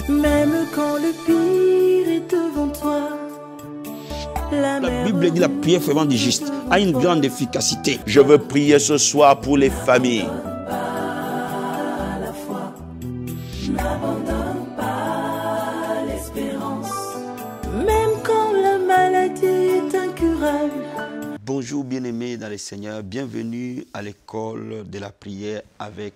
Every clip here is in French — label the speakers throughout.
Speaker 1: Même quand le pire est devant toi.
Speaker 2: La Bible dit la prière fervente du juste a une grande efficacité.
Speaker 3: Je veux prier ce soir pour les familles.
Speaker 1: N'abandonne pas l'espérance. Même quand la maladie est incurable.
Speaker 2: Bonjour bien-aimés dans le Seigneur, bienvenue à l'école de la prière avec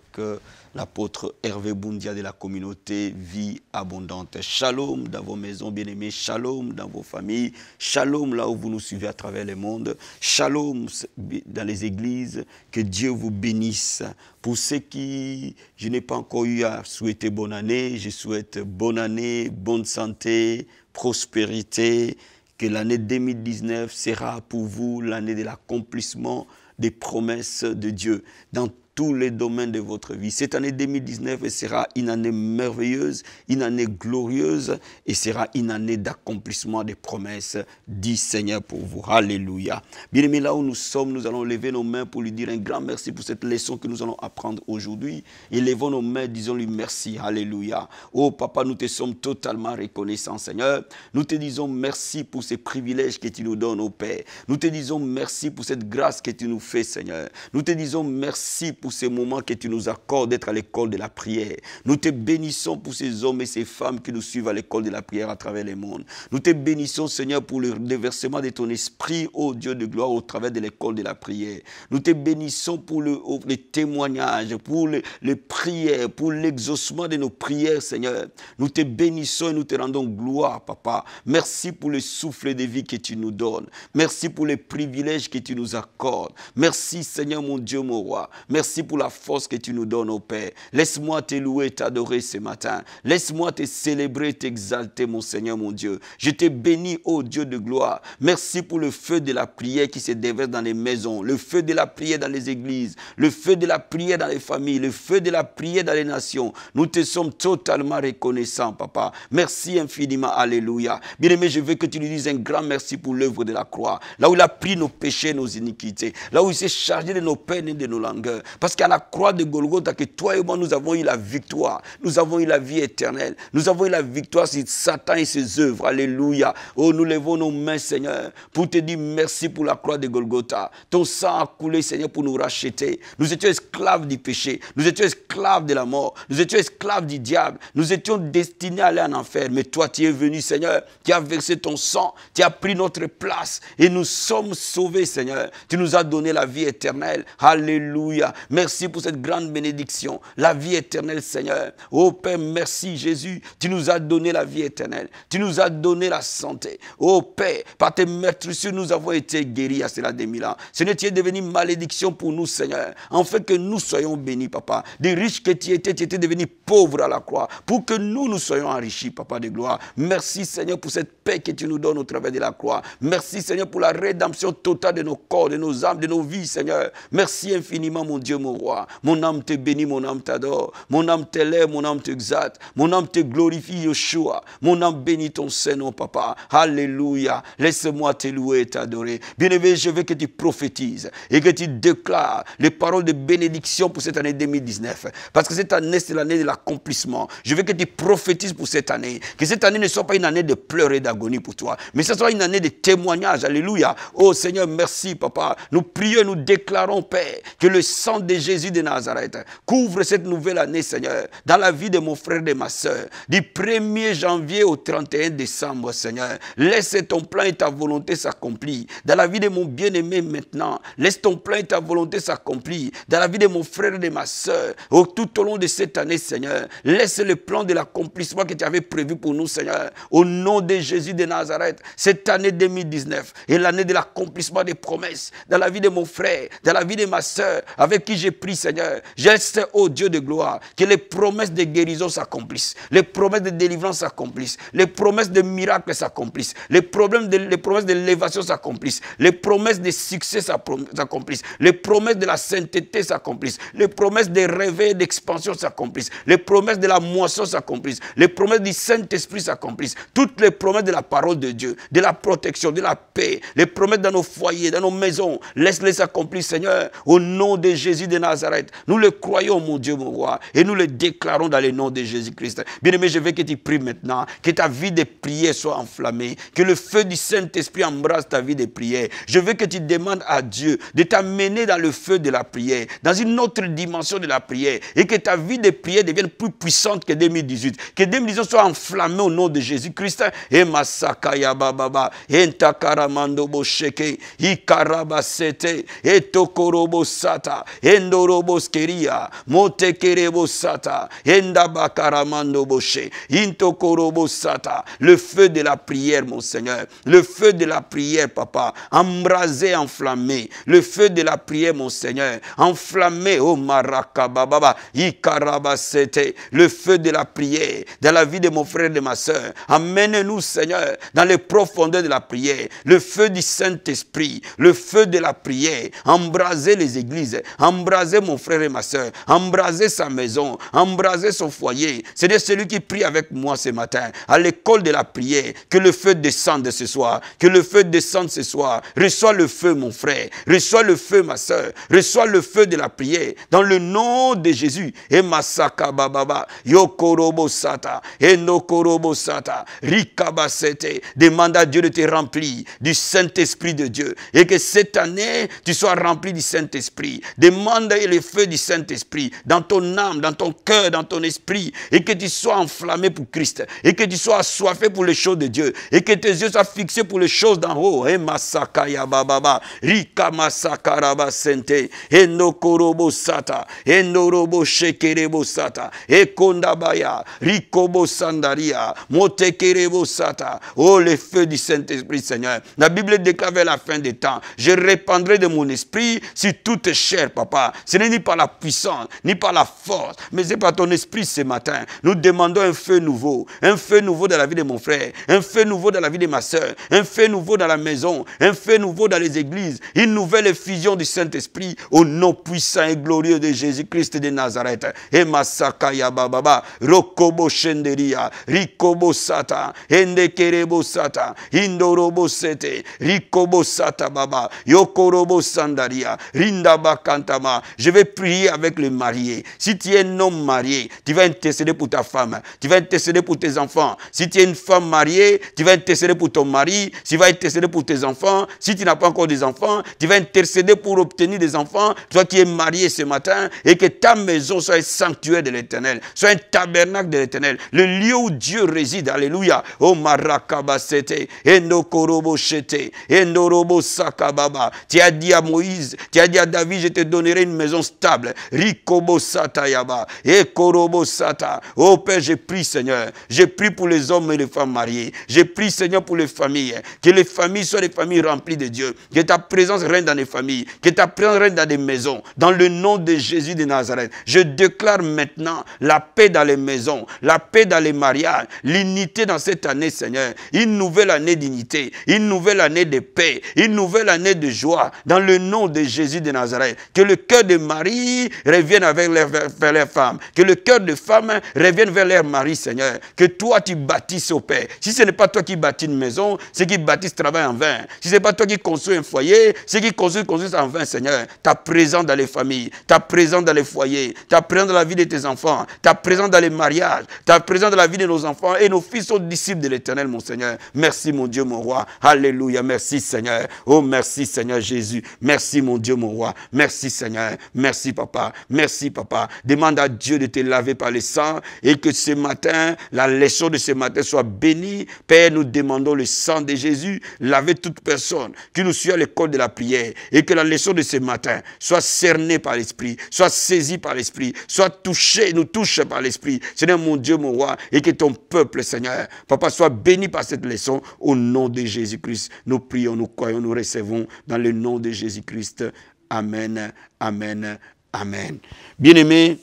Speaker 2: l'apôtre Hervé Boundia de la communauté Vie Abondante. Shalom dans vos maisons bien-aimés, shalom dans vos familles, shalom là où vous nous suivez à travers le monde, shalom dans les églises, que Dieu vous bénisse. Pour ceux qui, je n'ai pas encore eu à souhaiter bonne année, je souhaite bonne année, bonne santé, prospérité. Que l'année 2019 sera pour vous l'année de l'accomplissement des promesses de Dieu dans tous les domaines de votre vie. Cette année 2019 sera une année merveilleuse, une année glorieuse et sera une année d'accomplissement des promesses du Seigneur pour vous. Alléluia. Bien-aimés, là où nous sommes, nous allons lever nos mains pour lui dire un grand merci pour cette leçon que nous allons apprendre aujourd'hui. Et levons nos mains, disons-lui merci. Alléluia. Oh Papa, nous te sommes totalement reconnaissants, Seigneur. Nous te disons merci pour ces privilèges que tu nous donnes, oh Père. Nous te disons merci pour cette grâce que tu nous fais, Seigneur. Nous te disons merci pour ces moments que tu nous accordes d'être à l'école de la prière. Nous te bénissons pour ces hommes et ces femmes qui nous suivent à l'école de la prière à travers le monde. Nous te bénissons, Seigneur, pour le déversement de ton esprit, ô Dieu de gloire, au travers de l'école de la prière. Nous te bénissons pour les témoignages, pour les prières, pour l'exaucement de nos prières, Seigneur. Nous te bénissons et nous te rendons gloire, Papa. Merci pour le souffle de vie que tu nous donnes. Merci pour les privilèges que tu nous accordes. Merci, Seigneur, mon Dieu, mon roi. Merci pour la force que tu nous donnes, ô Père. Laisse-moi te louer et t'adorer ce matin. Laisse-moi te célébrer, t'exalter, mon Seigneur, mon Dieu. Je te bénis, ô Dieu de gloire. Merci pour le feu de la prière qui se déverse dans les maisons, le feu de la prière dans les églises, le feu de la prière dans les familles, le feu de la prière dans les nations. Nous te sommes totalement reconnaissants, Papa. Merci infiniment, alléluia. Bien-aimé, je veux que tu lui dises un grand merci pour l'œuvre de la croix. Là où il a pris nos péchés, nos iniquités. Là où il s'est chargé de nos peines et de nos langueurs. Parce qu'à la croix de Golgotha, que toi et moi, nous avons eu la victoire. Nous avons eu la vie éternelle. Nous avons eu la victoire sur Satan et ses œuvres. Alléluia. Oh, nous levons nos mains, Seigneur, pour te dire merci pour la croix de Golgotha. Ton sang a coulé, Seigneur, pour nous racheter. Nous étions esclaves du péché. Nous étions esclaves de la mort. Nous étions esclaves du diable. Nous étions destinés à aller en enfer. Mais toi, tu es venu, Seigneur. Tu as versé ton sang. Tu as pris notre place. Et nous sommes sauvés, Seigneur. Tu nous as donné la vie éternelle. Alléluia. Merci pour cette grande bénédiction, la vie éternelle, Seigneur. Oh Père, merci Jésus. Tu nous as donné la vie éternelle. Tu nous as donné la santé. Oh Père, par tes meurtrissures, nous avons été guéris à cela des 1000 ans. Seigneur, tu es devenu malédiction pour nous, Seigneur. En fait que nous soyons bénis, Papa. Des riches que tu étais devenu pauvre à la croix. Pour que nous soyons enrichis, Papa de gloire. Merci, Seigneur, pour cette paix que tu nous donnes au travers de la croix. Merci, Seigneur, pour la rédemption totale de nos corps, de nos âmes, de nos vies, Seigneur. Merci infiniment, mon Dieu, mon roi. Mon âme te bénit, mon âme t'adore. Mon âme t'élève, mon âme t'exalte. Mon âme te glorifie, Yeshua. Mon âme bénit ton Saint-Nom, Papa. Alléluia. Laisse-moi te louer et t'adorer. Bien-aimé, je veux que tu prophétises et que tu déclares les paroles de bénédiction pour cette année 2019. Parce que cette année, c'est l'année de l'accomplissement. Je veux que tu prophétises pour cette année. Que cette année ne soit pas une année de pleurs et d'agonie pour toi, mais ce soit une année de témoignage. Alléluia. Oh Seigneur, merci, Papa. Nous prions, nous déclarons, Père, que le sang de Jésus de Nazareth couvre cette nouvelle année, Seigneur, dans la vie de mon frère et de ma soeur, du 1er janvier au 31 décembre, Seigneur. Laisse ton plan et ta volonté s'accomplir dans la vie de mon bien-aimé maintenant. Laisse ton plan et ta volonté s'accomplir dans la vie de mon frère et de ma soeur. Oh, tout au long de cette année, Seigneur, laisse le plan de l'accomplissement que tu avais prévu pour nous, Seigneur. Au nom de Jésus de Nazareth, cette année 2019 est l'année de l'accomplissement des promesses dans la vie de mon frère, dans la vie de ma soeur, avec qui j'ai pris, Seigneur. J'espère, oh Dieu de gloire, que les promesses de guérison s'accomplissent, les promesses de délivrance s'accomplissent, les promesses de miracles s'accomplissent, les promesses de l'élévation s'accomplissent, les promesses de succès s'accomplissent, les promesses de la sainteté s'accomplissent, les promesses de réveil et d'expansion s'accomplissent, les promesses de la moisson s'accomplissent, les promesses du Saint-Esprit s'accomplissent, toutes les promesses de la parole de Dieu, de la protection, de la paix, les promesses dans nos foyers, dans nos maisons, laisse-les s'accomplir, Seigneur, au nom de Jésus de Nazareth. Nous le croyons, mon Dieu, mon roi, et nous le déclarons dans le nom de Jésus-Christ. Bien-aimé, je veux que tu pries maintenant, que ta vie de prière soit enflammée, que le feu du Saint-Esprit embrasse ta vie de prière. Je veux que tu demandes à Dieu de t'amener dans le feu de la prière, dans une autre dimension de la prière, et que ta vie de prière devienne plus puissante que 2018. Que 2018 soit enflammée au nom de Jésus-Christ. Et Masakaya Baba, et Takaramando Bosheke, Ikarabasete, et Tokorobo Sata, Endoroboskeria, Motekerebo Sata, Endabakaramando Boshe, Intokorobo Sata. Le feu de la prière, mon Seigneur. Le feu de la prière, papa. Embrasé, enflammé. Le feu de la prière, mon Seigneur. Enflammé, oh Marakababa, Ikarabasete. Le feu de la prière dans la vie de mon frère et de ma soeur. Amène-nous, Seigneur, dans les profondeurs de la prière. Le feu du Saint-Esprit. Le feu de la prière. Embraser les églises. Embraser mon frère et ma soeur. Embraser sa maison. Embraser son foyer. C'est celui qui prie avec moi ce matin. À l'école de la prière. Que le feu descende ce soir. Que le feu descende ce soir. Reçois le feu, mon frère. Reçois le feu, ma soeur. Reçois le feu de la prière. Dans le nom de Jésus. Et Masaka Bababa. Yokorobo Sata. Enokorobo Sata. Rikabasete. Demande à Dieu de te remplir du Saint-Esprit de Dieu. Et que cette année, tu sois rempli du Saint-Esprit. Demande le feu du Saint-Esprit dans ton âme, dans ton cœur, dans ton esprit. Et que tu sois enflammé pour Christ. Et que tu sois assoiffé pour les choses de Dieu. Et que tes yeux soient fixés pour les choses d'en haut. Et Masakaya Bababa. Rikamasakaraba Sente. Enokorobo Sata. Enorobo Shekerebo Sata. Ekondabaya. Rikobo Sandaria. Motekerebo Sata. Oh, le feu du Saint-Esprit, Seigneur. La Bible déclare vers la fin des temps. Je répandrai de mon esprit sur toute chair, papa. Ce n'est ni par la puissance, ni par la force, mais c'est par ton esprit ce matin. Nous demandons un feu nouveau dans la vie de mon frère, un feu nouveau dans la vie de ma soeur, un feu nouveau dans la maison, un feu nouveau dans les églises, une nouvelle effusion du Saint-Esprit au nom puissant et glorieux de Jésus-Christ de Nazareth. Et Masakaya Bababa, Rokobo Shenderia, Rikobo Sata, Endekerebo Sata, Indorobo Sete, Rikobo Sata Baba, Yokorobo Sandaria, Rindaba Kantama. Je vais prier avec le marié. Si tu es un homme marié, tu vas intercéder pour ta femme. Tu vas intercéder pour tes enfants. Si tu es une femme mariée, tu vas intercéder pour ton mari. Tu vas intercéder pour tes enfants. Si tu n'as pas encore des enfants, tu vas intercéder pour obtenir des enfants. Toi qui es marié ce matin, et que ta maison soit un sanctuaire de l'Éternel, soit un tabernacle de l'Éternel, le lieu où Dieu réside. Alléluia. Oh Marakabasete, Endokorobo Shete, Endorobo Sakababa. Tu as dit à Moïse, tu as dit à David, je te donnerai une maison stable. Rikobo Sata Yaba, Ekorobo Sata. Oh Père, je prie, Seigneur. Je prie pour les hommes et les femmes mariés. Je prie, Seigneur, pour les familles. Que les familles soient des familles remplies de Dieu. Que ta présence règne dans les familles. Que ta présence règne dans des maisons. Dans le nom de Jésus de Nazareth. Je déclare maintenant la paix dans les maisons. La paix dans les mariages. L'unité dans cette année, Seigneur. Une nouvelle année d'unité. Une nouvelle année de paix. Une nouvelle année de joie. Dans le nom de Jésus de Nazareth. Que le cœur de mari revienne vers leurs femmes. Que le cœur de femme revienne vers leur mari, Seigneur. Que toi, tu bâtisses au Père. Si ce n'est pas toi qui bâtis une maison, ceux qui bâtissent travaillent en vain. Si ce n'est pas toi qui construis un foyer, ceux qui construisent en vain, Seigneur. Ta présence dans les familles, ta présence dans les foyers, ta présence dans la vie de tes enfants, ta présence dans les mariages, ta présence dans la vie de nos enfants et nos fils sont disciples de l'Éternel, mon Seigneur. Merci, mon Dieu, mon roi. Alléluia. Merci, Seigneur. Oh, merci, Seigneur Jésus. Merci, mon Dieu, mon roi. Merci, Seigneur. Merci, papa. Merci, papa. Demande à Dieu de te laver par le sang et que ce matin, la leçon de ce matin soit bénie. Père, nous demandons le sang de Jésus, laver toute personne qui nous suit à l'école de la prière et que la leçon de ce matin soit cernée par l'Esprit, soit saisie par l'Esprit, soit touchée, nous touche par l'Esprit. Seigneur, mon Dieu, mon roi, et que ton peuple, Seigneur, papa, soit béni par cette leçon au nom de Jésus-Christ. Nous prions, nous croyons, nous recevons dans le nom de Jésus-Christ. Amen, amen, amen. Bien-aimés,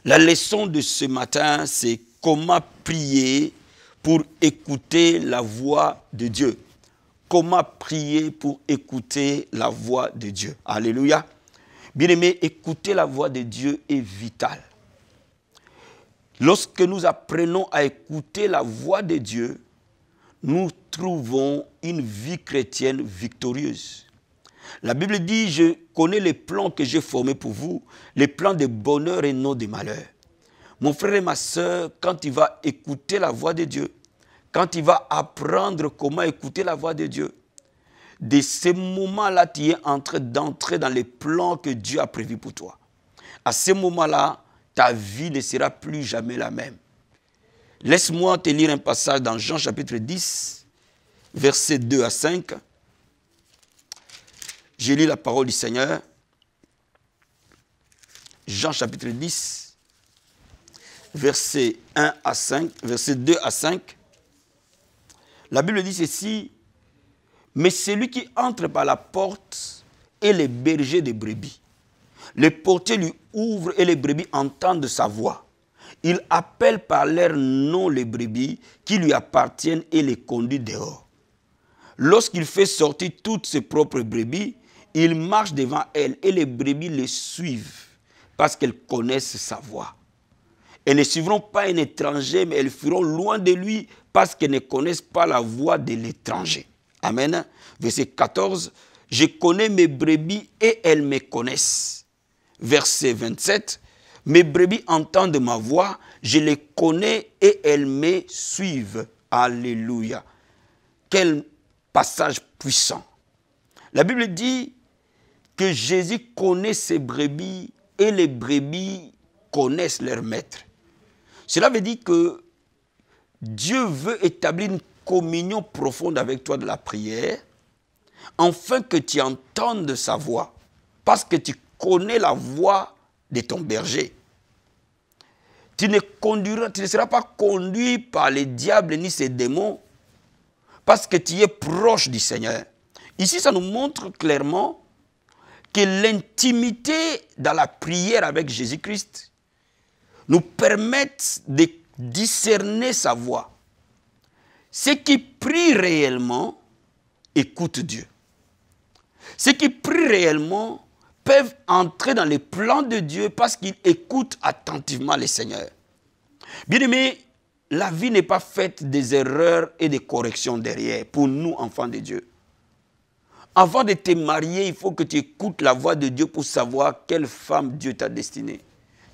Speaker 2: la leçon de ce matin, c'est comment prier pour écouter la voix de Dieu. Comment prier pour écouter la voix de Dieu. Alléluia. Bien-aimés, écouter la voix de Dieu est vital. Lorsque nous apprenons à écouter la voix de Dieu, nous trouvons une vie chrétienne victorieuse. La Bible dit, je connais les plans que j'ai formés pour vous, les plans de bonheur et non de malheur. Mon frère et ma soeur, quand tu vas écouter la voix de Dieu, quand tu vas apprendre comment écouter la voix de Dieu, de ce moment-là, tu es en train d'entrer dans les plans que Dieu a prévus pour toi. À ce moment-là, ta vie ne sera plus jamais la même. Laisse-moi te lire un passage dans Jean chapitre 10, versets 2 à 5. Je lis la parole du Seigneur. Jean chapitre 10, versets 1 à 5, versets 2 à 5. La Bible dit ceci: mais celui qui entre par la porte est le berger des brebis. Le portier lui ouvre et les brebis entendent sa voix. Il appelle par leur nom les brebis qui lui appartiennent et les conduit dehors. Lorsqu'il fait sortir toutes ses propres brebis, il marche devant elles et les brebis les suivent parce qu'elles connaissent sa voix. Elles ne suivront pas un étranger, mais elles fuiront loin de lui parce qu'elles ne connaissent pas la voix de l'étranger. Amen. Verset 14. Je connais mes brebis et elles me connaissent. Verset 27. Mes brebis entendent ma voix, je les connais et elles me suivent. Alléluia. Quel passage puissant. La Bible dit que Jésus connaît ses brebis et les brebis connaissent leur maître. Cela veut dire que Dieu veut établir une communion profonde avec toi de la prière, afin que tu entendes sa voix, parce que tu connais la voix de ton berger. Tu ne seras pas conduit par les diables ni ses démons, parce que tu es proche du Seigneur. Ici, ça nous montre clairement que l'intimité dans la prière avec Jésus-Christ nous permettent de discerner sa voix. Ceux qui prient réellement écoutent Dieu. Ceux qui prient réellement peuvent entrer dans les plans de Dieu parce qu'ils écoutent attentivement le Seigneur. Bien-aimés, la vie n'est pas faite des erreurs et des corrections derrière pour nous, enfants de Dieu. Avant de te marier, il faut que tu écoutes la voix de Dieu pour savoir quelle femme Dieu t'a destinée,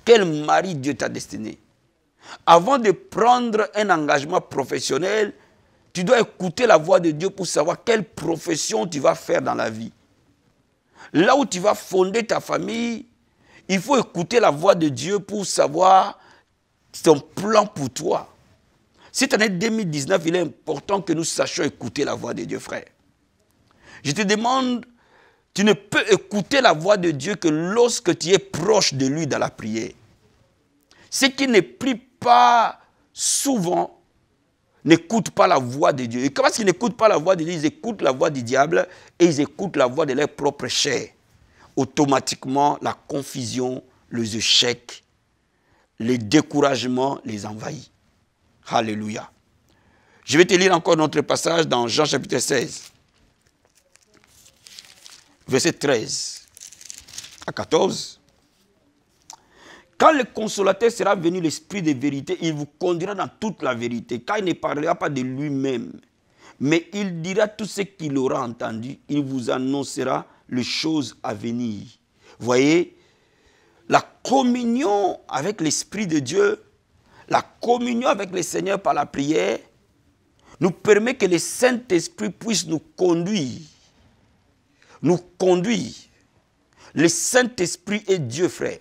Speaker 2: quel mari Dieu t'a destiné. Avant de prendre un engagement professionnel, tu dois écouter la voix de Dieu pour savoir quelle profession tu vas faire dans la vie. Là où tu vas fonder ta famille, il faut écouter la voix de Dieu pour savoir son plan pour toi. Cette année 2019, il est important que nous sachions écouter la voix de Dieu, frère. Je te demande, tu ne peux écouter la voix de Dieu que lorsque tu es proche de lui dans la prière. Ceux qui ne prient pas souvent n'écoutent pas la voix de Dieu. Et comment est-ce qu'ils n'écoutent pas la voix de Dieu? Ils écoutent la voix du diable et ils écoutent la voix de leur propre chair. Automatiquement, la confusion, les échecs, les découragements les envahissent. Alléluia. Je vais te lire encore notre passage dans Jean chapitre 16. Verset 13 à 14. Quand le consolateur sera venu, l'esprit de vérité, il vous conduira dans toute la vérité, car il ne parlera pas de lui-même, mais il dira tout ce qu'il aura entendu, il vous annoncera les choses à venir. Voyez, la communion avec l'Esprit de Dieu, la communion avec le Seigneur par la prière, nous permet que le Saint-Esprit puisse nous conduire. Nous conduire. Le Saint-Esprit est Dieu, frère.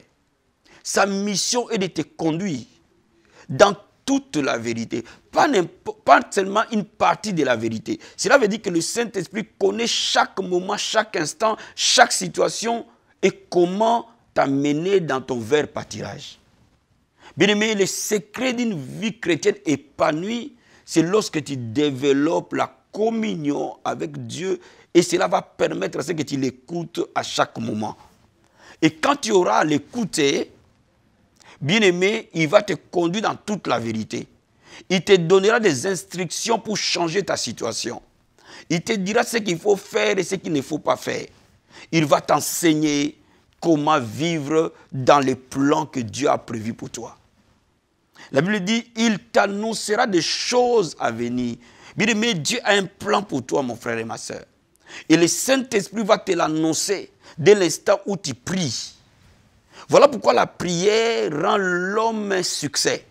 Speaker 2: Sa mission est de te conduire dans toute la vérité. Pas seulement une partie de la vérité. Cela veut dire que le Saint-Esprit connaît chaque moment, chaque instant, chaque situation et comment t'amener dans ton vers pâturage. Bien-aimé, le secret d'une vie chrétienne épanouie, c'est lorsque tu développes la communion avec Dieu et cela va permettre à ce que tu l'écoutes à chaque moment. Et quand tu auras à l'écouter, bien-aimé, il va te conduire dans toute la vérité. Il te donnera des instructions pour changer ta situation. Il te dira ce qu'il faut faire et ce qu'il ne faut pas faire. Il va t'enseigner comment vivre dans les plans que Dieu a prévus pour toi. La Bible dit, il t'annoncera des choses à venir. Bien-aimé, Dieu a un plan pour toi, mon frère et ma soeur. Et le Saint-Esprit va te l'annoncer dès l'instant où tu pries. Voilà pourquoi la prière rend l'homme un succès.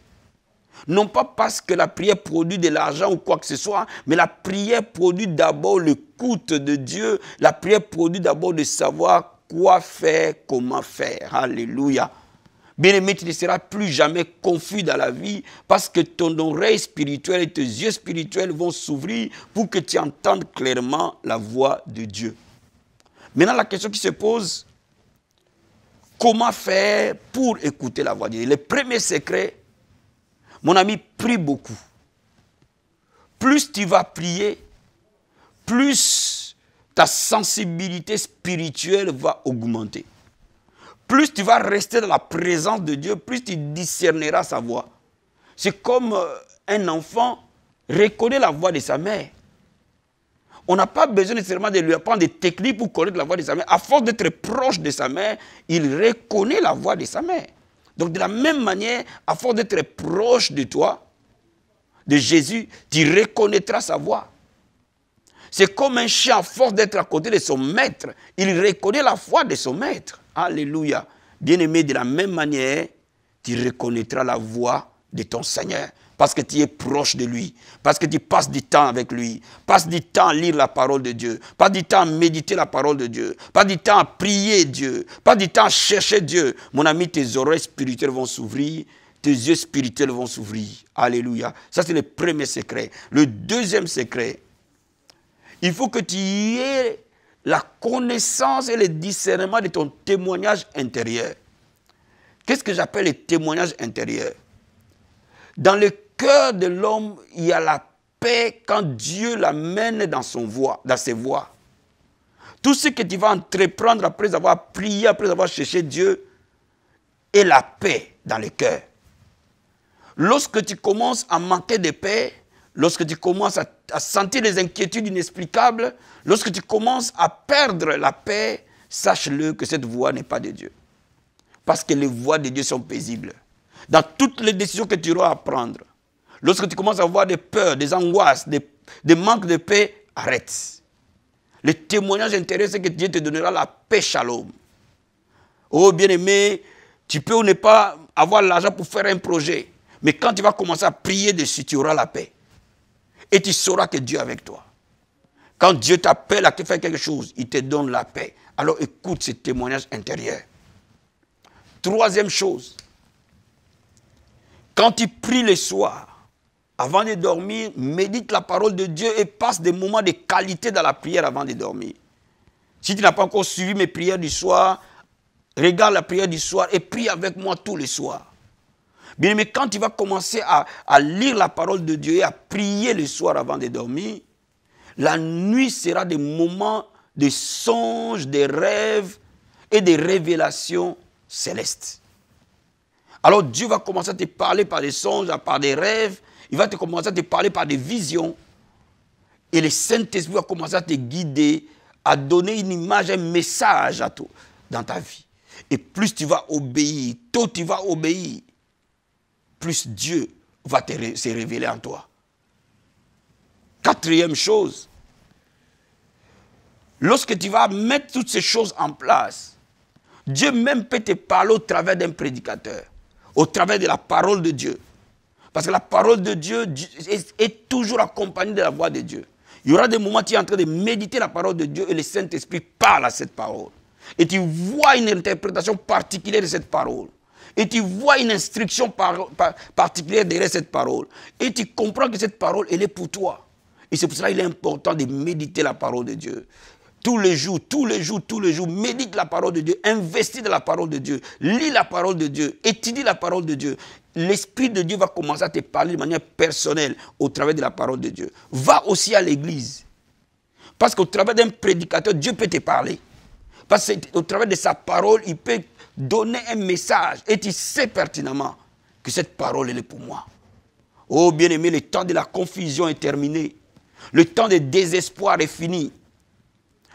Speaker 2: Non pas parce que la prière produit de l'argent ou quoi que ce soit, mais la prière produit d'abord l'écoute de Dieu. La prière produit d'abord de savoir quoi faire, comment faire. Alléluia. Bien-aimé, tu ne seras plus jamais confus dans la vie parce que ton oreille spirituelle et tes yeux spirituels vont s'ouvrir pour que tu entendes clairement la voix de Dieu. Maintenant, la question qui se pose, comment faire pour écouter la voix de Dieu? Le premier secret, mon ami, prie beaucoup. Plus tu vas prier, plus ta sensibilité spirituelle va augmenter. Plus tu vas rester dans la présence de Dieu, plus tu discerneras sa voix. C'est comme un enfant reconnaît la voix de sa mère. On n'a pas besoin nécessairement de lui apprendre des techniques pour connaître la voix de sa mère. À force d'être proche de sa mère, il reconnaît la voix de sa mère. Donc de la même manière, à force d'être proche de toi, de Jésus, tu reconnaîtras sa voix. C'est comme un chien, à force d'être à côté de son maître, il reconnaît la voix de son maître. Alléluia. Bien-aimé, de la même manière, tu reconnaîtras la voix de ton Seigneur. Parce que tu es proche de lui. Parce que tu passes du temps avec lui. Passes du temps à lire la parole de Dieu. Passes du temps à méditer la parole de Dieu. Passes du temps à prier Dieu. Passes du temps à chercher Dieu. Mon ami, tes oreilles spirituelles vont s'ouvrir. Tes yeux spirituels vont s'ouvrir. Alléluia. Ça, c'est le premier secret. Le deuxième secret, il faut que tu aies la connaissance et le discernement de ton témoignage intérieur. Qu'est-ce que j'appelle le témoignage intérieur? Dans le cœur de l'homme, il y a la paix quand Dieu l'amène dans ses voies. Tout ce que tu vas entreprendre après avoir prié, après avoir cherché Dieu, est la paix dans le cœur. Lorsque tu commences à manquer de paix, lorsque tu commences à sentir des inquiétudes inexplicables, lorsque tu commences à perdre la paix, sache-le que cette voie n'est pas de Dieu. Parce que les voies de Dieu sont paisibles. Dans toutes les décisions que tu auras à prendre, lorsque tu commences à avoir des peurs, des angoisses, des manques de paix, arrête. Le témoignage intérieur, c'est que Dieu te donnera la paix shalom. Oh bien-aimé, tu peux ou ne pas avoir l'argent pour faire un projet, mais quand tu vas commencer à prier dessus, tu auras la paix. Et tu sauras que Dieu est avec toi. Quand Dieu t'appelle à te faire quelque chose, il te donne la paix. Alors écoute ce témoignage intérieur. Troisième chose, quand tu pries le soir, avant de dormir, médite la parole de Dieu et passe des moments de qualité dans la prière avant de dormir. Si tu n'as pas encore suivi mes prières du soir, regarde la prière du soir et prie avec moi tous les soirs. Bien, mais quand tu vas commencer à lire la parole de Dieu et à prier le soir avant de dormir, la nuit sera des moments de songes, de rêves et de révélations célestes. Alors Dieu va commencer à te parler par des songes, par des rêves. Il va te commencer à te parler par des visions. Et le Saint-Esprit va commencer à te guider, à donner une image, un message à toi dans ta vie. Et plus tu vas obéir, tôt tu vas obéir, plus Dieu va se révéler en toi. Quatrième chose, lorsque tu vas mettre toutes ces choses en place, Dieu même peut te parler au travers d'un prédicateur, au travers de la parole de Dieu. Parce que la parole de Dieu est toujours accompagnée de la voix de Dieu. Il y aura des moments où tu es en train de méditer la parole de Dieu et le Saint-Esprit parle à cette parole. Et tu vois une interprétation particulière de cette parole. Et tu vois une instruction particulière derrière cette parole. Et tu comprends que cette parole, elle est pour toi. Et c'est pour cela qu'il est important de méditer la parole de Dieu. Tous les jours, médite la parole de Dieu, investis dans la parole de Dieu, lis la parole de Dieu, étudie la parole de Dieu. L'Esprit de Dieu va commencer à te parler de manière personnelle au travers de la parole de Dieu. Va aussi à l'église. Parce qu'au travers d'un prédicateur, Dieu peut te parler. Parce qu'au travers de sa parole, il peut donner un message. Et tu sais pertinemment que cette parole, elle est pour moi. Oh bien-aimé, le temps de la confusion est terminé. Le temps de désespoir est fini.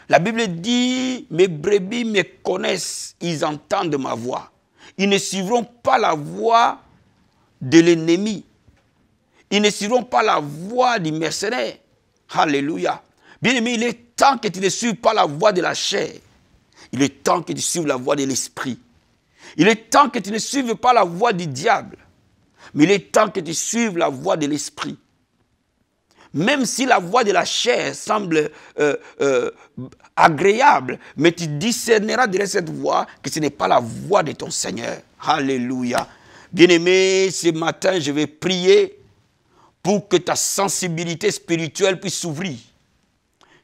Speaker 2: La Bible dit, mes brebis me connaissent, ils entendent ma voix. Ils ne suivront pas la voix de l'ennemi. Ils ne suivront pas la voix du mercenaire. Alléluia. Bien-aimé, il est temps que tu ne suives pas la voie de la chair. Il est temps que tu suives la voie de l'esprit. Il est temps que tu ne suives pas la voie du diable. Mais il est temps que tu suives la voie de l'esprit. Même si la voie de la chair semble agréable, mais tu discerneras derrière cette voie que ce n'est pas la voie de ton Seigneur. Alléluia. Bien-aimé, ce matin, je vais prier pour que ta sensibilité spirituelle puisse s'ouvrir.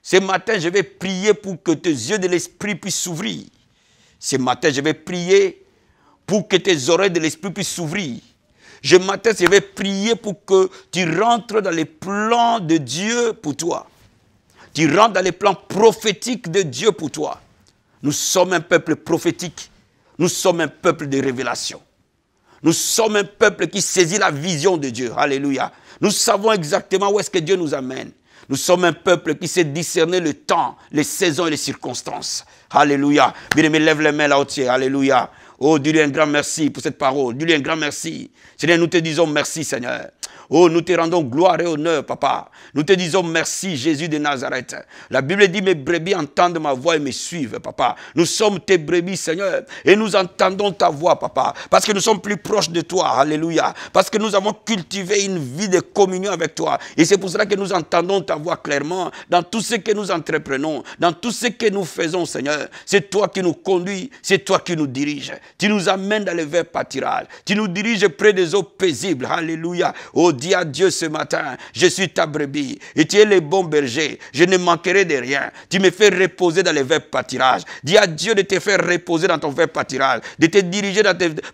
Speaker 2: Ce matin, je vais prier pour que tes yeux de l'esprit puissent s'ouvrir. Ce matin, je vais prier pour que tes oreilles de l'esprit puissent s'ouvrir. Ce matin, je vais prier pour que tu rentres dans les plans de Dieu pour toi. Tu rentres dans les plans prophétiques de Dieu pour toi. Nous sommes un peuple prophétique. Nous sommes un peuple de révélation. Nous sommes un peuple qui saisit la vision de Dieu. Alléluia. Nous savons exactement où est-ce que Dieu nous amène. Nous sommes un peuple qui sait discerner le temps, les saisons et les circonstances. Alléluia. Bien-aimé, lève les mains là-haut. Alléluia. Oh, dis-lui un grand merci pour cette parole. Dis-lui un grand merci. Seigneur, nous te disons merci, Seigneur. Oh, nous te rendons gloire et honneur, papa. Nous te disons merci, Jésus de Nazareth. La Bible dit, mes brebis entendent ma voix et me suivent, papa. Nous sommes tes brebis, Seigneur, et nous entendons ta voix, papa, parce que nous sommes plus proches de toi, alléluia. Parce que nous avons cultivé une vie de communion avec toi. Et c'est pour cela que nous entendons ta voix clairement dans tout ce que nous entreprenons, dans tout ce que nous faisons, Seigneur. C'est toi qui nous conduis, c'est toi qui nous diriges. Tu nous amènes dans les verts pâtirages. Tu nous diriges près des eaux paisibles, alléluia. Oh, dis à Dieu ce matin, je suis ta brebis et tu es le bon berger, je ne manquerai de rien. Tu me fais reposer dans les verts pâtirages. Dis à Dieu de te faire reposer dans ton vert pâtirage, de te diriger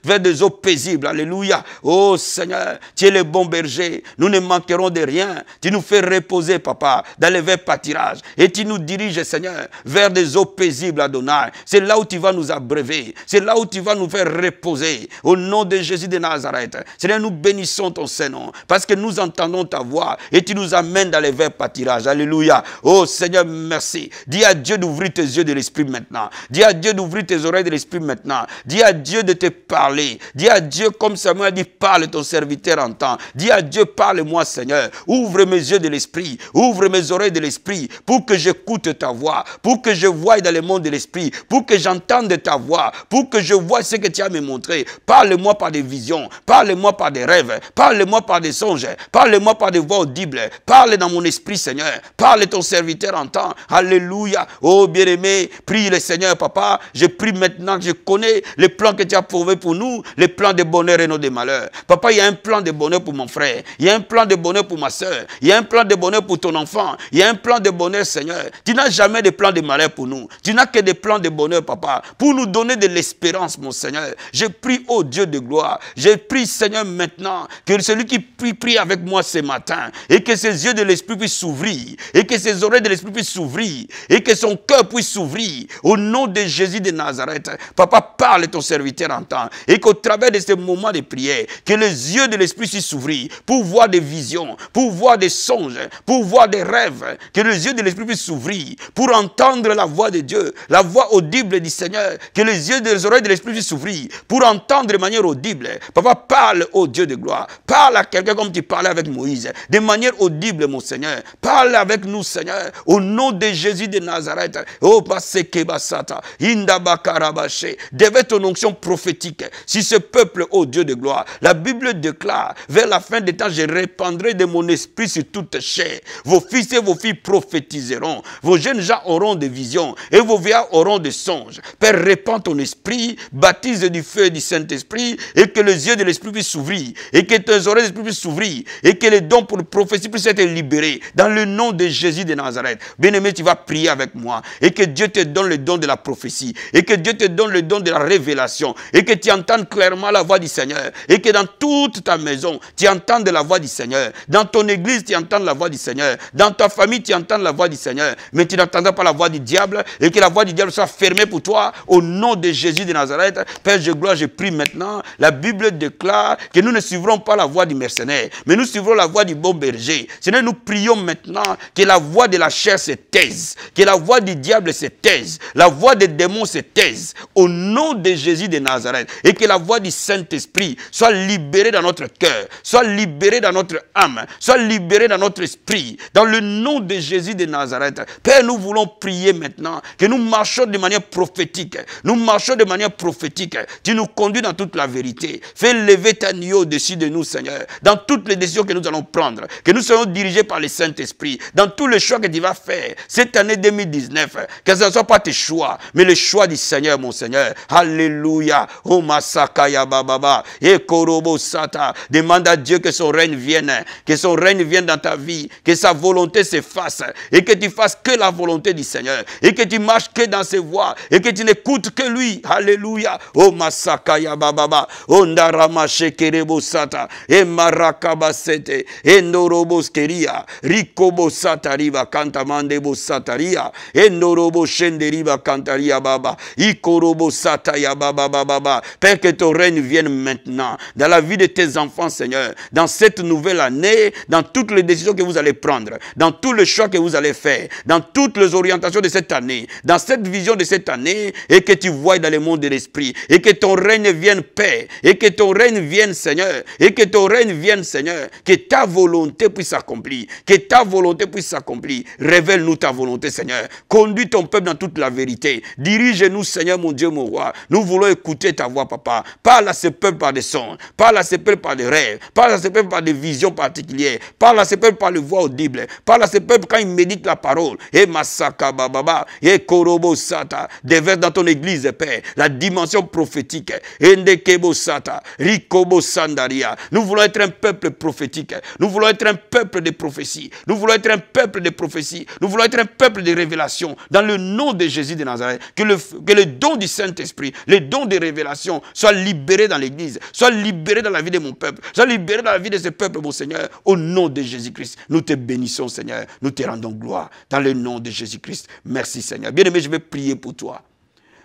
Speaker 2: vers des eaux paisibles, alléluia. Oh Seigneur, tu es le bon berger, nous ne manquerons de rien. Tu nous fais reposer, papa, dans les verts pâtirages et tu nous diriges, Seigneur, vers des eaux paisibles, Adonai. C'est là où tu vas nous abreuver, c'est là où tu vas nous faire reposer. Au nom de Jésus de Nazareth, Seigneur, nous bénissons ton Saint-Nom. Parce que nous entendons ta voix et tu nous amènes dans les verts pâtirages. Alléluia. Oh Seigneur, merci. Dis à Dieu d'ouvrir tes yeux de l'esprit maintenant. Dis à Dieu d'ouvrir tes oreilles de l'esprit maintenant. Dis à Dieu de te parler. Dis à Dieu comme Samuel a dit, parle, ton serviteur entend. Dis à Dieu, parle-moi Seigneur. Ouvre mes yeux de l'esprit. Ouvre mes oreilles de l'esprit pour que j'écoute ta voix. Pour que je voie dans le monde de l'esprit. Pour que j'entende ta voix. Pour que je voie ce que tu as me montré. Parle-moi par des visions. Parle-moi par des rêves. Parle-moi par des songes. Parle-moi par des voix audibles. Parle dans mon esprit, Seigneur. Parle, ton serviteur entend. Alléluia. Oh, bien-aimé, prie le Seigneur, papa. Je prie maintenant que je connais les plans que tu as prouvés pour nous, les plans de bonheur et non de malheur. Papa, il y a un plan de bonheur pour mon frère. Il y a un plan de bonheur pour ma soeur. Il y a un plan de bonheur pour ton enfant. Il y a un plan de bonheur, Seigneur. Tu n'as jamais de plan de malheur pour nous. Tu n'as que des plans de bonheur, papa, pour nous donner de l'espérance, mon Seigneur. Je prie, oh Dieu de gloire. Je prie, Seigneur, maintenant, que celui qui prie avec moi ce matin, et que ses yeux de l'esprit puissent s'ouvrir, et que ses oreilles de l'esprit puissent s'ouvrir, et que son cœur puisse s'ouvrir, au nom de Jésus de Nazareth. Papa, parle, ton serviteur entend, et qu'au travers de ce moment de prière, que les yeux de l'esprit puissent s'ouvrir, pour voir des visions, pour voir des songes, pour voir des rêves, que les yeux de l'esprit puissent s'ouvrir, pour entendre la voix de Dieu, la voix audible du Seigneur, que les yeux des oreilles de l'esprit puissent s'ouvrir, pour entendre de manière audible. Papa, parle, ô Dieu de gloire, parle à quelqu'un comme tu parlais avec Moïse, de manière audible, mon Seigneur. Parle avec nous, Seigneur, au nom de Jésus de Nazareth. Oh, Basekebasata, Indabakarabache, devait ton onction prophétique si ce peuple, ô Dieu de gloire. La Bible déclare, vers la fin des temps, je répandrai de mon esprit sur toute chair. Vos fils et vos filles prophétiseront. Vos jeunes gens auront des visions et vos vieillards auront des songes. Père, répands ton esprit, baptise du feu et du Saint-Esprit, et que les yeux de l'esprit puissent s'ouvrir, et que tes oreilles de l'esprit puissent s'ouvrir, et que les dons pour la prophétie puissent être libérés dans le nom de Jésus de Nazareth. Bien-aimé, tu vas prier avec moi, et que Dieu te donne le don de la prophétie, et que Dieu te donne le don de la révélation, et que tu entendes clairement la voix du Seigneur, et que dans toute ta maison, tu entendes la voix du Seigneur. Dans ton église, tu entends la voix du Seigneur. Dans ta famille, tu entends la voix du Seigneur. Mais tu n'entendras pas la voix du diable, et que la voix du diable soit fermée pour toi, au nom de Jésus de Nazareth. Père, je gloire, je prie maintenant. La Bible déclare que nous ne suivrons pas la voie du mercenaire. bergère, mais nous suivrons la voix du bon berger. Seigneur, nous prions maintenant que la voix de la chair se taise, que la voix du diable se taise, la voix des démons se taise, au nom de Jésus de Nazareth, et que la voix du Saint-Esprit soit libérée dans notre cœur, soit libérée dans notre âme, soit libérée dans notre esprit, dans le nom de Jésus de Nazareth. Père, nous voulons prier maintenant que nous marchons de manière prophétique, nous marchons de manière prophétique, tu nous conduis dans toute la vérité. Fais lever ta nuée au-dessus de nous, Seigneur, dans toutes les décisions que nous allons prendre, que nous soyons dirigés par le Saint-Esprit, dans tous les choix que tu vas faire cette année 2019, que ce ne soit pas tes choix, mais le choix du Seigneur, mon Seigneur. Alléluia. Oh Masakaya Bababa. Et Korobo Sata. Demande à Dieu que son règne vienne dans ta vie, que sa volonté se fasse, et que tu fasses que la volonté du Seigneur, et que tu marches que dans ses voies, et que tu n'écoutes que lui. Alléluia. Oh Masakaya Bababa. Oh Ndarama Shekerebo Sata. Et Marakaba Sete. Et Norobo Skeria. Rikobo Satariba Kantamandebo Sataria. Et Norobo Shenderiba Kantaria Baba. Ikorobo Sataya Baba Baba. Père, que ton règne vienne maintenant dans la vie de tes enfants, Seigneur, dans cette nouvelle année, dans toutes les décisions que vous allez prendre, dans tous les choix que vous allez faire, dans toutes les orientations de cette année, dans cette vision de cette année, et que tu voies dans le monde de l'esprit, et que ton règne vienne, Père, et que ton règne vienne, Seigneur, et que ton règne vienne, Seigneur, que ta volonté puisse s'accomplir, que ta volonté puisse s'accomplir. Révèle-nous ta volonté, Seigneur. Conduis ton peuple dans toute la vérité. Dirige-nous, Seigneur, mon Dieu, mon roi. Nous voulons écouter ta voix, Papa. Parle à ce peuple par des songes, parle à ce peuple par des rêves, parle à ce peuple par des visions particulières, parle à ce peuple par les voix audibles, parle à ce peuple quand il médite la parole. Et Masaka Bababa, et Korobo Sata, déverse dans ton église, Père, la dimension prophétique. Endekebo Sata, Rikobo Sandaria. Nous voulons être un peuple prophétique. Nous voulons être un peuple de prophétie. Nous voulons être un peuple de prophétie. Nous voulons être un peuple de révélation. Dans le nom de Jésus de Nazareth, que le don du Saint-Esprit, le don de révélation soit libéré dans l'église, soit libéré dans la vie de mon peuple, soit libéré dans la vie de ce peuple, mon Seigneur, au nom de Jésus-Christ. Nous te bénissons, Seigneur. Nous te rendons gloire dans le nom de Jésus-Christ. Merci, Seigneur. Bien-aimé, je vais prier pour toi.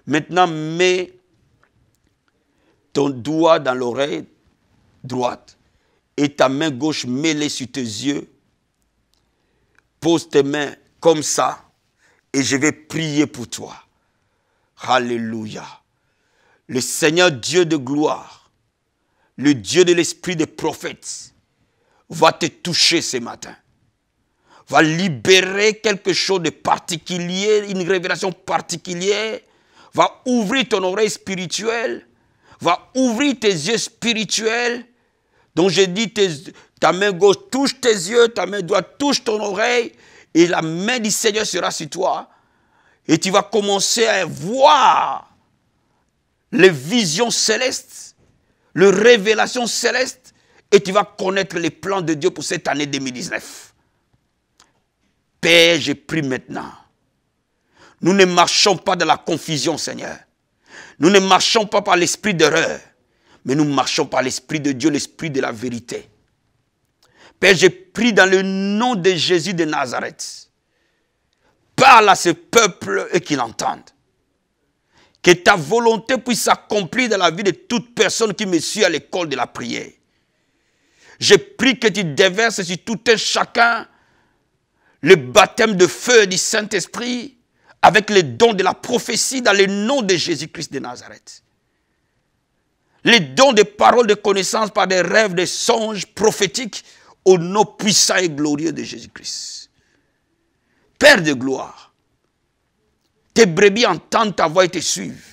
Speaker 2: Maintenant, mets ton doigt dans l'oreille droite et ta main gauche mêlée sur tes yeux. Pose tes mains comme ça et je vais prier pour toi. Alléluia. Le Seigneur Dieu de gloire, le Dieu de l'esprit des prophètes, va te toucher ce matin. Va libérer quelque chose de particulier, une révélation particulière. Va ouvrir ton oreille spirituelle. Va ouvrir tes yeux spirituels. Donc j'ai dit, ta main gauche touche tes yeux, ta main droite touche ton oreille. Et la main du Seigneur sera sur toi. Et tu vas commencer à voir les visions célestes, les révélations célestes. Et tu vas connaître les plans de Dieu pour cette année 2019. Père, je prie maintenant. Nous ne marchons pas dans la confusion, Seigneur. Nous ne marchons pas par l'esprit d'erreur, mais nous marchons par l'esprit de Dieu, l'esprit de la vérité. Père, je prie dans le nom de Jésus de Nazareth. Parle à ce peuple et qu'il entende. Que ta volonté puisse s'accomplir dans la vie de toute personne qui me suit à l'école de la prière. Je prie que tu déverses sur tout un chacun le baptême de feu du Saint-Esprit avec les dons de la prophétie dans le nom de Jésus-Christ de Nazareth. Les dons de paroles de connaissance par des rêves, des songes prophétiques au nom puissant et glorieux de Jésus-Christ. Père de gloire, tes brebis entendent ta voix et te suivent.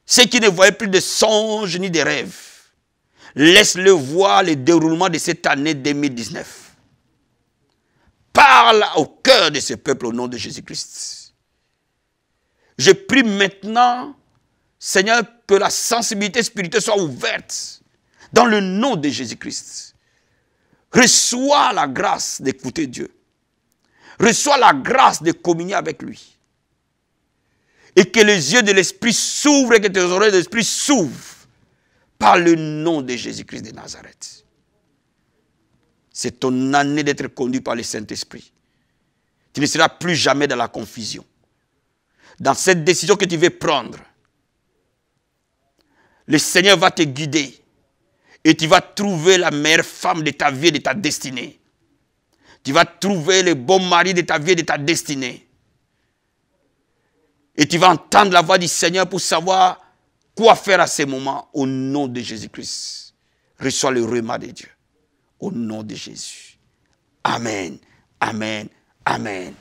Speaker 2: Ceux qui ne voyaient plus de songes ni de rêves, laisse-le voir le déroulement de cette année 2019. Parle au cœur de ce peuple au nom de Jésus-Christ. Je prie maintenant, Seigneur, que la sensibilité spirituelle soit ouverte dans le nom de Jésus-Christ. Reçois la grâce d'écouter Dieu. Reçois la grâce de communier avec lui. Et que les yeux de l'esprit s'ouvrent et que tes oreilles de l'esprit s'ouvrent par le nom de Jésus-Christ de Nazareth. C'est ton année d'être conduit par le Saint-Esprit. Tu ne seras plus jamais dans la confusion. Dans cette décision que tu veux prendre, le Seigneur va te guider Et tu vas trouver la meilleure femme de ta vie et de ta destinée. Tu vas trouver le bon mari de ta vie et de ta destinée. Et tu vas entendre la voix du Seigneur pour savoir quoi faire à ces moments au nom de Jésus-Christ. Reçois le remas de Dieu. Au nom de Jésus. Amen. Amen. Amen.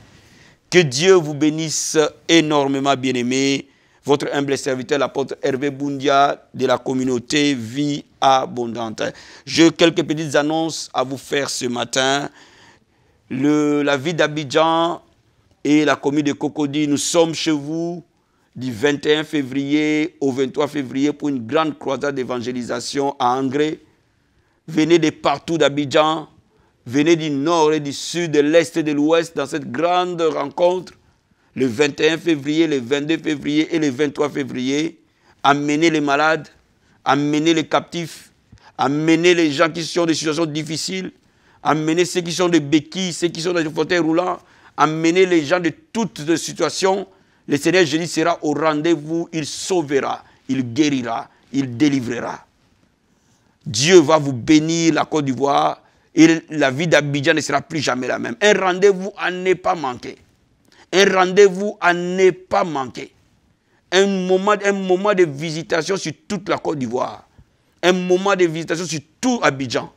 Speaker 2: Que Dieu vous bénisse énormément, bien-aimés. Votre humble serviteur, l'apôtre Hervé Boundia de la communauté Vie Abondante. J'ai quelques petites annonces à vous faire ce matin. La ville d'Abidjan et la commune de Cocody, nous sommes chez vous du 21 février au 23 février pour une grande croisade d'évangélisation à Angré. Venez de partout d'Abidjan, venez du nord et du sud, de l'est et de l'ouest dans cette grande rencontre. Le 21 février, le 22 février et le 23 février, amenez les malades, amenez les captifs, amenez les gens qui sont dans des situations difficiles, amenez ceux qui sont des béquilles, ceux qui sont dans des fauteuils roulants, amenez les gens de toutes les situations. Le Seigneur Jésus sera au rendez-vous, il sauvera, il guérira, il délivrera. Dieu va vous bénir la Côte d'Ivoire et la vie d'Abidjan ne sera plus jamais la même. Un rendez-vous à ne pas manquer. Un rendez-vous à ne pas manquer. Un moment de visitation sur toute la Côte d'Ivoire. Un moment de visitation sur tout Abidjan.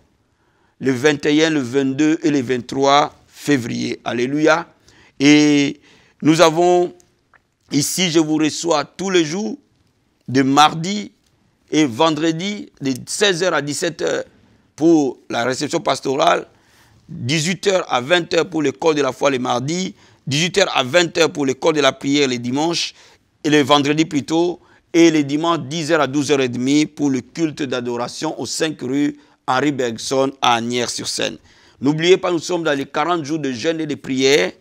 Speaker 2: Le 21, le 22 et le 23 février. Alléluia. Et nous avons ici, je vous reçois tous les jours, de mardi et vendredi, de 16h à 17h pour la réception pastorale, 18h à 20h pour l'école de la foi le mardi, 18h à 20h pour l'école de la prière les dimanches, et le vendredi plutôt, et les dimanches 10h à 12h30 pour le culte d'adoration aux 5 rue Henri Bergson à Agnières-sur-Seine. N'oubliez pas, nous sommes dans les 40 jours de jeûne et de prière.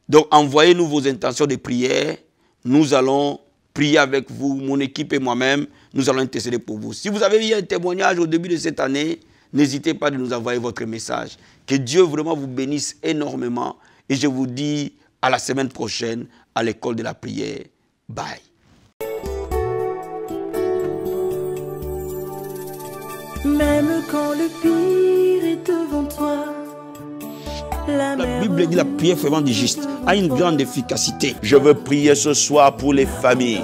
Speaker 2: Donc envoyez-nous vos intentions de prière. Nous allons prier avec vous, mon équipe et moi-même. Nous allons intercéder pour vous. Si vous avez eu un témoignage au début de cette année, n'hésitez pas de nous envoyer votre message. Que Dieu vraiment vous bénisse énormément. Et je vous dis à la semaine prochaine à l'école de la prière. Bye.
Speaker 1: Même quand le pire est devant toi, la
Speaker 2: Bible dit la prière fervente du juste a une grande efficacité.
Speaker 3: Je veux prier ce soir pour les familles.